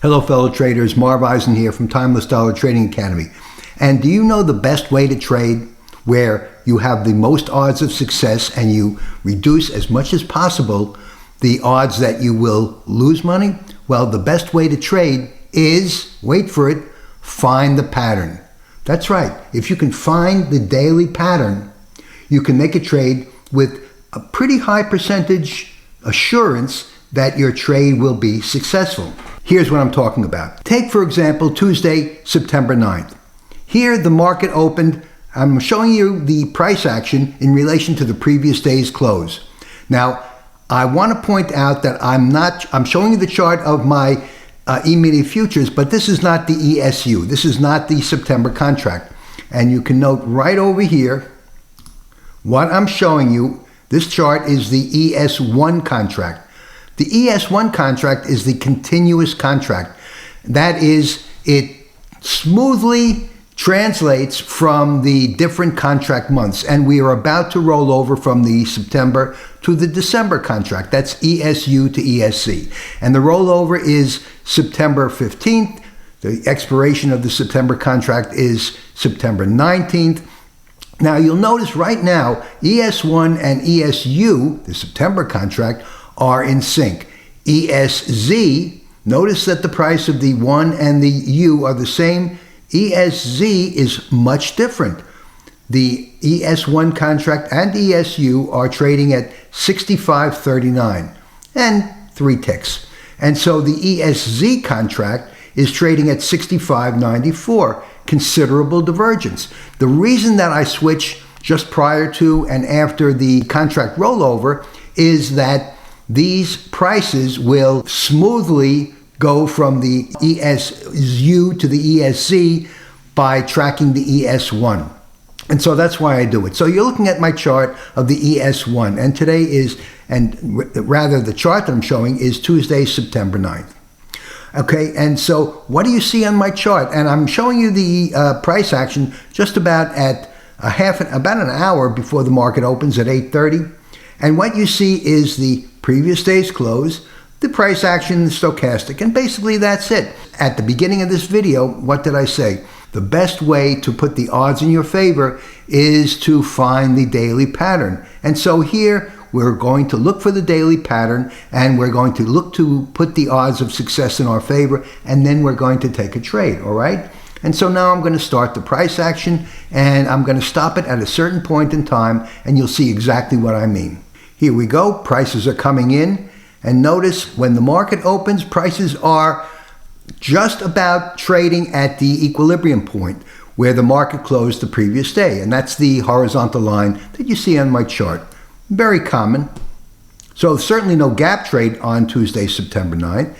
Hello fellow traders, Marv Eisen here from Timeless Dollar Trading Academy. And do you know the best way to trade where you have the most odds of success and you reduce as much as possible the odds that you will lose money? Well, the best way to trade is, wait for it, find the pattern. That's right. If you can find the daily pattern, you can make a trade with a pretty high percentage assurance that your trade will be successful. Here's what I'm talking about. Take, for example, Tuesday, September 9th. Here, the market opened. I'm showing you the price action in relation to the previous day's close. Now, I want to point out that I'm showing you the chart of my immediate futures, but this is not the ESU. This is not the September contract. And you can note right over here, what I'm showing you, this chart is the ES1 contract. The ES1 contract is the continuous contract. That is, it smoothly translates from the different contract months. And we are about to roll over from the September to the December contract. That's ESU to ESC. And the rollover is September 15th. The expiration of the September contract is September 19th. Now, you'll notice right now, ES1 and ESU, the September contract, are in sync. ESZ, notice that the price of the 1 and the U are the same. ESZ is much different. The ES1 contract and ESU are trading at 65.39 and 3 ticks. And so the ESZ contract is trading at 65.94, considerable divergence. The reason that I switch just prior to and after the contract rollover is that these prices will smoothly go from the ESU to the ESC by tracking the ES1. And so that's why I do it. So you're looking at my chart of the ES1. And today is, the chart that I'm showing is Tuesday, September 9th. Okay, and so what do you see on my chart? And I'm showing you the price action just about at about an hour before the market opens at 8:30. And what you see is the previous day's close, the price action, the stochastic, and basically that's it. At the beginning of this video, what did I say? The best way to put the odds in your favor is to find the daily pattern. And so here, we're going to look for the daily pattern, and we're going to look to put the odds of success in our favor, and then we're going to take a trade, all right? And so now I'm going to start the price action, and I'm going to stop it at a certain point in time, and you'll see exactly what I mean. Here we go. Prices are coming in. And notice when the market opens, prices are just about trading at the equilibrium point where the market closed the previous day. And that's the horizontal line that you see on my chart. Very common. So certainly no gap trade on Tuesday, September 9th.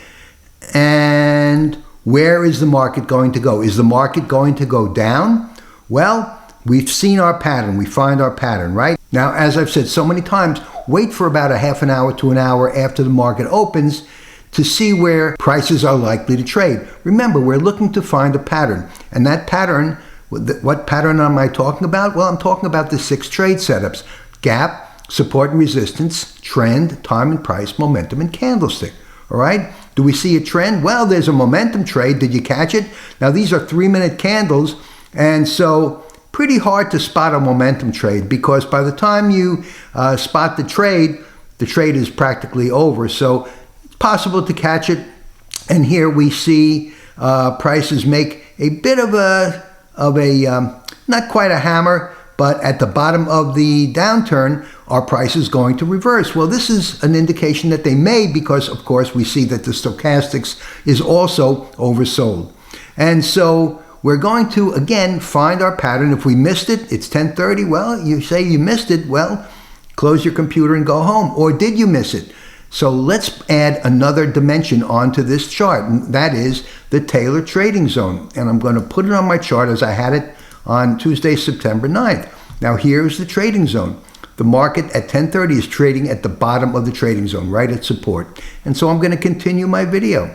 And where is the market going to go? Is the market going to go down? Well, we've seen our pattern. We find our pattern, right? Now, as I've said so many times, wait for about a half an hour to an hour after the market opens to see where prices are likely to trade. Remember, we're looking to find a pattern. And that pattern, what pattern am I talking about? Well, I'm talking about the 6 trade setups: gap, support and resistance, trend, time and price, momentum, and candlestick. All right? Do we see a trend? Well, there's a momentum trade. Did you catch it? Now, these are 3-minute candles, and so pretty hard to spot a momentum trade because by the time you spot the trade is practically over. So it's possible to catch it. And here we see prices make a bit of a not quite a hammer, but at the bottom of the downturn, our price is going to reverse. Well, this is an indication that they may, because of course we see that the stochastics is also oversold. And so we're going to, again, find our pattern. If we missed it, it's 10:30. Well, you say you missed it. Well, close your computer and go home. Or did you miss it? So let's add another dimension onto this chart. And that is the Taylor trading zone. And I'm going to put it on my chart as I had it on Tuesday, September 9th. Now, here's the trading zone. The market at 10:30 is trading at the bottom of the trading zone, right at support. And so I'm going to continue my video.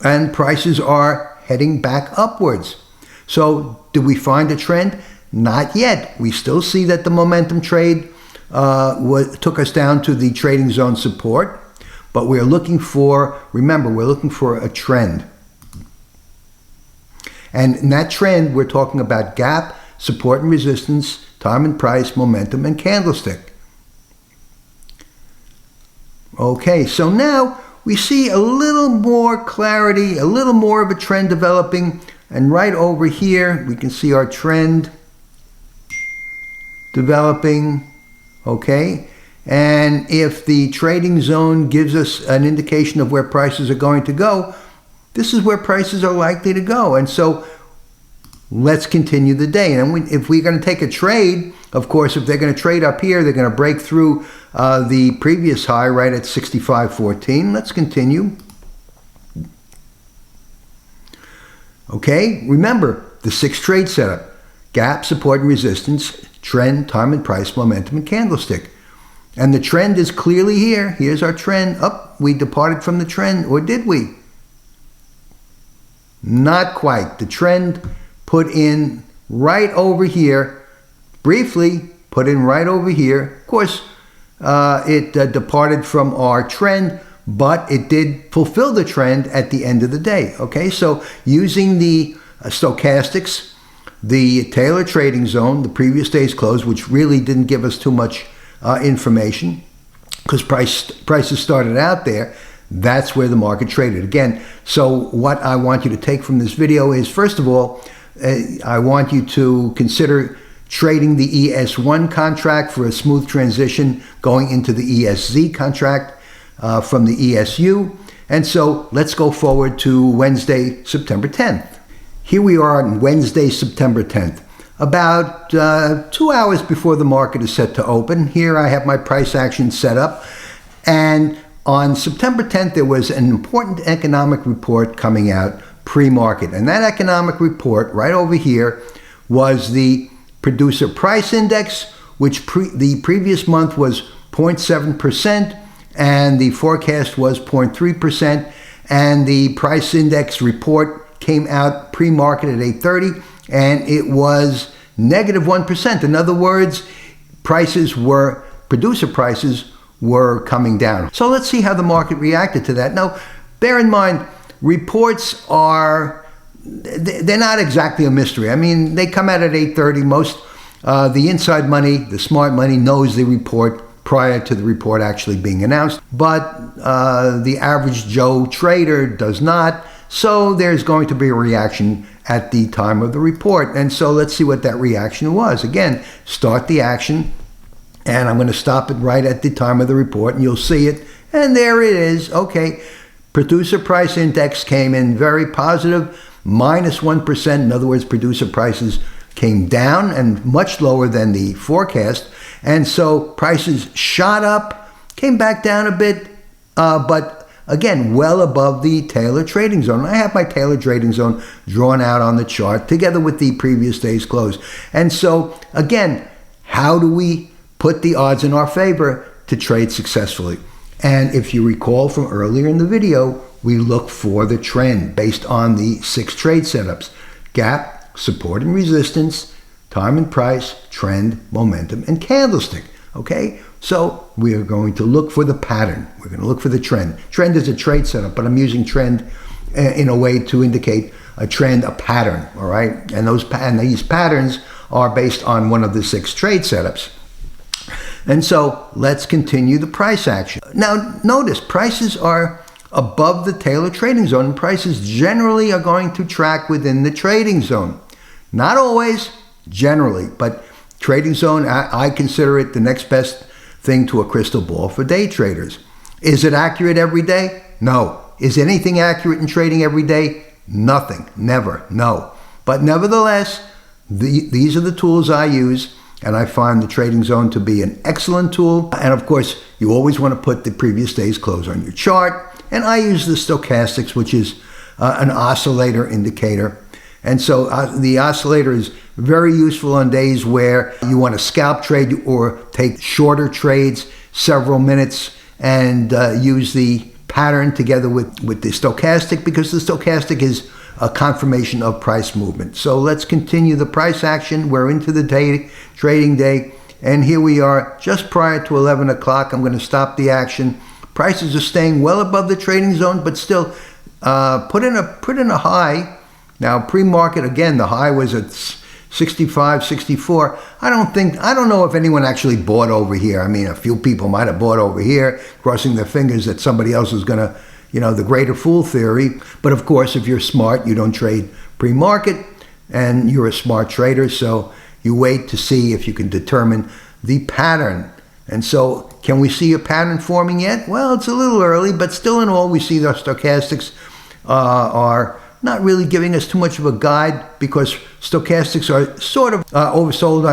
And prices are heading back upwards. So do we find a trend? Not yet. We still see that the momentum trade took us down to the trading zone support. But we're looking for, remember, we're looking for a trend. And in that trend, we're talking about gap, support and resistance, time and price, momentum, and candlestick. Okay, so now we see a little more clarity, a little more of a trend developing. And right over here, we can see our trend developing, okay? And if the trading zone gives us an indication of where prices are going to go, this is where prices are likely to go. And so let's continue the day. And if we're going to take a trade, of course, if they're going to trade up here, they're going to break through the previous high right at 65.14. Let's continue. Okay, remember the 6 trade setup: gap, support and resistance, trend, time and price, momentum, and candlestick. And the trend is clearly here. Here's our trend. Up, we departed from the trend, or did we? Not quite. The trend put in right over here, briefly put in right over here. Of course, it departed from our trend, but it did fulfill the trend at the end of the day. Okay, so using the stochastics, the Taylor trading zone, the previous day's close, which really didn't give us too much information because prices started out there. That's where the market traded. Again, so what I want you to take from this video is, first of all, I want you to consider trading the ES1 contract for a smooth transition going into the ESZ contract from the ESU. And so let's go forward to Wednesday, September 10th. Here we are on Wednesday, September 10th. About 2 hours before the market is set to open. Here I have my price action set up. And on September 10th, there was an important economic report coming out pre-market. And that economic report right over here was the producer price index, which the previous month was 0.7%, and the forecast was 0.3%. And the price index report came out pre-market at 8:30, and it was negative 1%. In other words, producer prices were coming down. So let's see how the market reacted to that. Now, bear in mind, reports they're not exactly a mystery. I mean, they come out at 8:30. Most, the inside money, the smart money knows the report prior to the report actually being announced, but the average Joe trader does not. So there's going to be a reaction at the time of the report. And so let's see what that reaction was. Again, start the action, and I'm going to stop it right at the time of the report, and you'll see it. And there it is. Okay, producer price index came in very positive, minus 1%. In other words, producer prices came down and much lower than the forecast. And so prices shot up, came back down a bit, but again, well above the Taylor trading zone. I have my Taylor trading zone drawn out on the chart together with the previous day's close. And so, again, how do we put the odds in our favor to trade successfully? And if you recall from earlier in the video, we look for the trend based on the 6 trade setups: gap, support and resistance, time and price, trend, momentum, and candlestick. Okay, so we are going to look for the pattern. We're going to look for the trend. Trend is a trade setup, but I'm using trend in a way to indicate a trend, a pattern, all right? And these patterns are based on one of the 6 trade setups. And so let's continue the price action. Now, notice prices are above the Taylor trading zone, and prices generally are going to track within the trading zone. Not always, generally, but trading zone, I consider it the next best thing to a crystal ball for day traders. Is it accurate every day? No. Is anything accurate in trading every day? Nothing. Never. No. But nevertheless, these are the tools I use, and I find the trading zone to be an excellent tool. And of course, you always want to put the previous day's close on your chart. And I use the stochastics, which is an oscillator indicator. And so the oscillator is very useful on days where you want to scalp trade or take shorter trades, several minutes, and use the pattern together with the stochastic, because the stochastic is a confirmation of price movement. So let's continue the price action. We're into the trading day, and here we are just prior to 11 o'clock. I'm going to stop the action, Prices are staying well above the trading zone, but still put in a high. Now pre-market, again, the high was at 65, 64. I don't know if anyone actually bought over here. I mean, a few people might have bought over here, crossing their fingers that somebody else is going to, the greater fool theory. But of course, if you're smart, you don't trade pre-market, and you're a smart trader, so you wait to see if you can determine the pattern. And so, can we see a pattern forming yet? Well, it's a little early, but still in all, we see the stochastics are not really giving us too much of a guide, because stochastics are sort of oversold,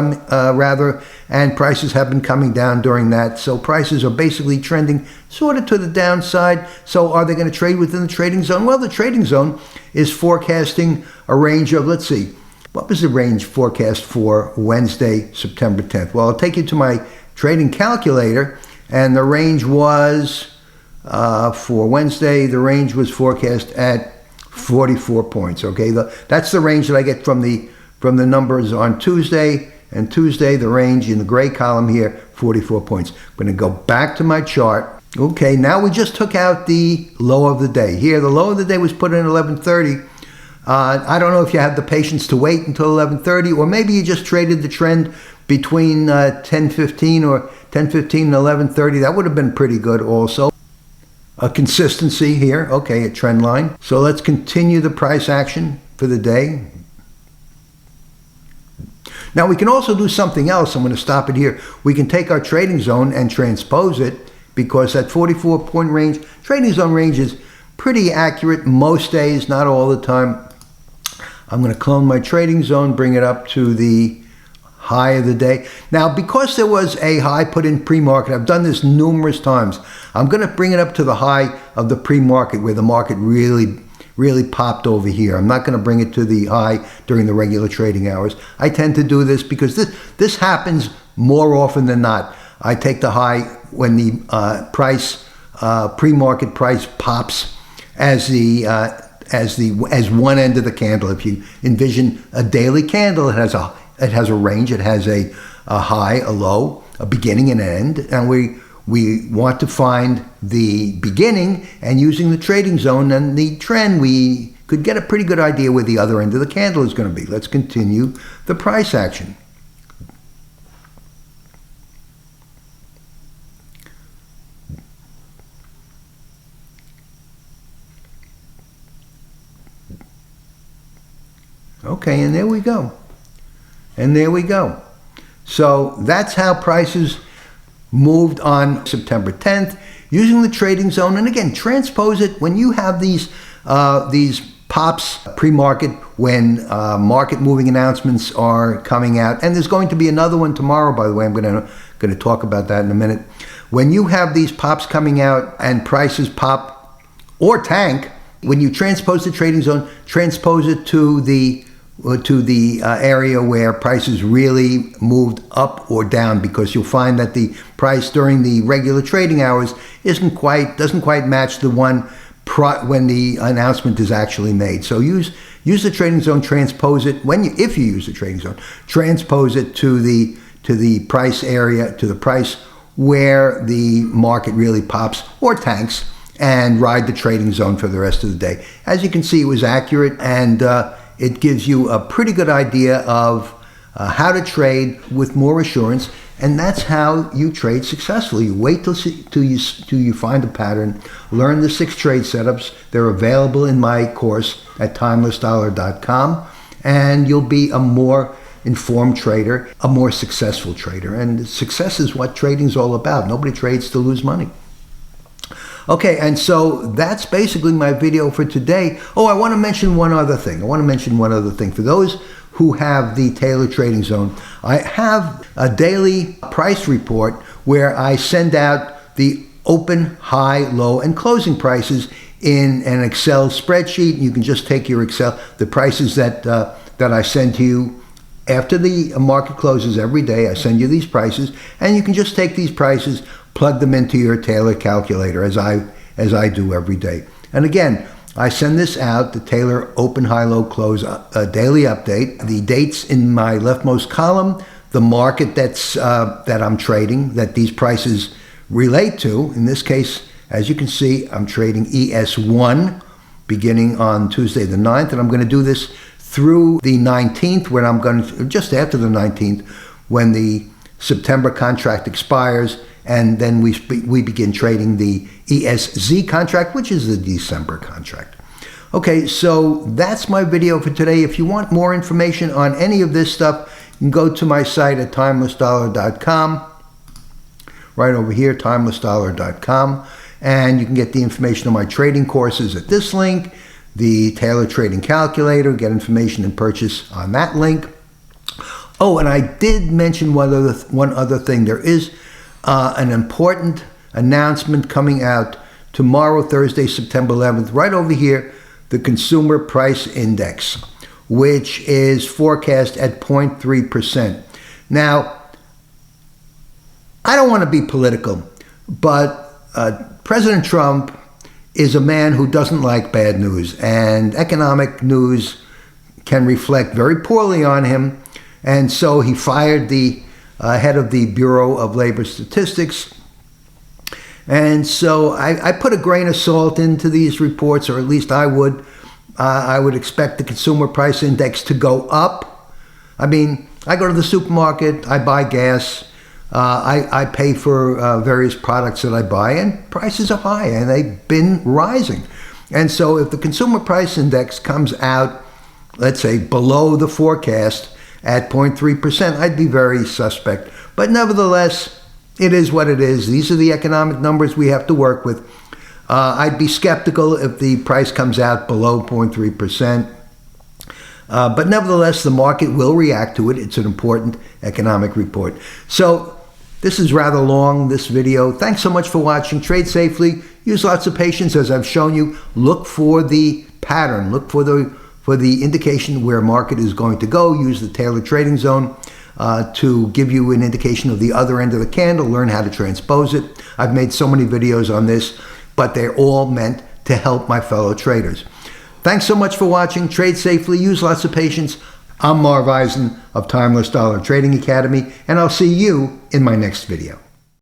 rather, and prices have been coming down during that. So prices are basically trending sort of to the downside. So are they going to trade within the trading zone? Well, the trading zone is forecasting a range of, let's see, what was the range forecast for Wednesday, September 10th? Well, I'll take you to my trading calculator, and the range was, for Wednesday, the range was forecast at 44 points. Okay, that's the range that I get from the numbers on Tuesday. And Tuesday, the range in the gray column here, 44 points. I'm going to go back to my chart. Okay, now we just took out the low of the day. Here, the low of the day was put in 11:30. I don't know if you have the patience to wait until 11:30, or maybe you just traded the trend between 10:15 or 10:15 and 11:30. That would have been pretty good also. A consistency here, okay, a trend line. So let's continue the price action for the day. Now we can also do something else. I'm going to stop it here. We can take our trading zone and transpose it, because that 44-point range, trading zone range, is pretty accurate most days, not all the time. I'm going to clone my trading zone, bring it up to the high of the day. Now, because there was a high put in pre-market, I've done this numerous times, I'm going to bring it up to the high of the pre-market, where the market really popped over here. I'm not going to bring it to the high during the regular trading hours. I tend to do this because this happens more often than not. I take the high when the pre-market price pops as one end of the candle. If you envision a daily candle, it has a range. It has a high, a low, a beginning, and an end. And we want to find the beginning, and using the trading zone and the trend, we could get a pretty good idea where the other end of the candle is going to be. Let's continue the price action. Okay, and there we go. And there we go. So that's how prices moved on September 10th, using the trading zone. And again, transpose it when you have these pops pre-market, when market moving announcements are coming out. And there's going to be another one tomorrow, by the way. I'm going to talk about that in a minute. When you have these pops coming out and prices pop or tank, when you transpose the trading zone, transpose it to the area where prices really moved up or down, because you'll find that the price during the regular trading hours doesn't quite match the one when the announcement is actually made. So use the trading zone, transpose it if you use the trading zone, transpose it to the price area, to the price where the market really pops or tanks, and ride the trading zone for the rest of the day. As you can see, it was accurate, and it gives you a pretty good idea of how to trade with more assurance, and that's how you trade successfully. You wait till you find a pattern, learn the 6 trade setups. They're available in my course at timelessdollar.com, and you'll be a more informed trader, a more successful trader. And success is what trading is all about. Nobody trades to lose money. Okay, and so that's basically my video for today. Oh, I want to mention one other thing. For those who have the Taylor Trading Zone, I have a daily price report where I send out the open, high, low, and closing prices in an Excel spreadsheet. You can just take your Excel, the prices that I send to you after the market closes every day. I send you these prices, and you can just take these prices, plug them into your Taylor calculator, as I do every day. And again, I send this out, the Taylor Open, High, Low, Close daily update. The dates in my leftmost column, the market that I'm trading, that these prices relate to. In this case, As you can see, I'm trading ES1 beginning on Tuesday the 9th, and I'm going to do this through the 19th, when I'm going to, just after the 19th, when the September contract expires, and then we begin trading the ESZ contract, which is the December contract. Okay, so that's my video for today. If you want more information on any of this stuff, you can go to my site at timelessdollar.com. Right over here, timelessdollar.com. And you can get the information on my trading courses at this link, the Taylor Trading Calculator, get information and purchase on that link. Oh, and I did mention one other thing. There is an important announcement coming out tomorrow, Thursday, September 11th, right over here, the Consumer Price Index, which is forecast at 0.3%. Now, I don't want to be political, but President Trump is a man who doesn't like bad news, and economic news can reflect very poorly on him. And so he fired the head of the Bureau of Labor Statistics. And so I put a grain of salt into these reports, or at least I would. I would expect the Consumer Price Index to go up. I mean, I go to the supermarket, I buy gas, I pay for various products that I buy, and prices are high, and they've been rising. And so if the Consumer Price Index comes out, let's say, below the forecast at 0.3%, I'd be very suspect. But nevertheless, it is what it is. These are the economic numbers we have to work with. I'd be skeptical if the price comes out below 0.3%. But nevertheless, the market will react to it. It's an important economic report. So this is rather long, this video. Thanks so much for watching. Trade safely. Use lots of patience, as I've shown you. Look for the pattern. Look for the indication where market is going to go. Use the Taylor Trading Zone to give you an indication of the other end of the candle. Learn how to transpose it. I've made so many videos on this, but they're all meant to help my fellow traders. Thanks so much for watching. Trade safely. Use lots of patience. I'm Marv Eisen of Timeless Dollar Trading Academy, and I'll see you in my next video.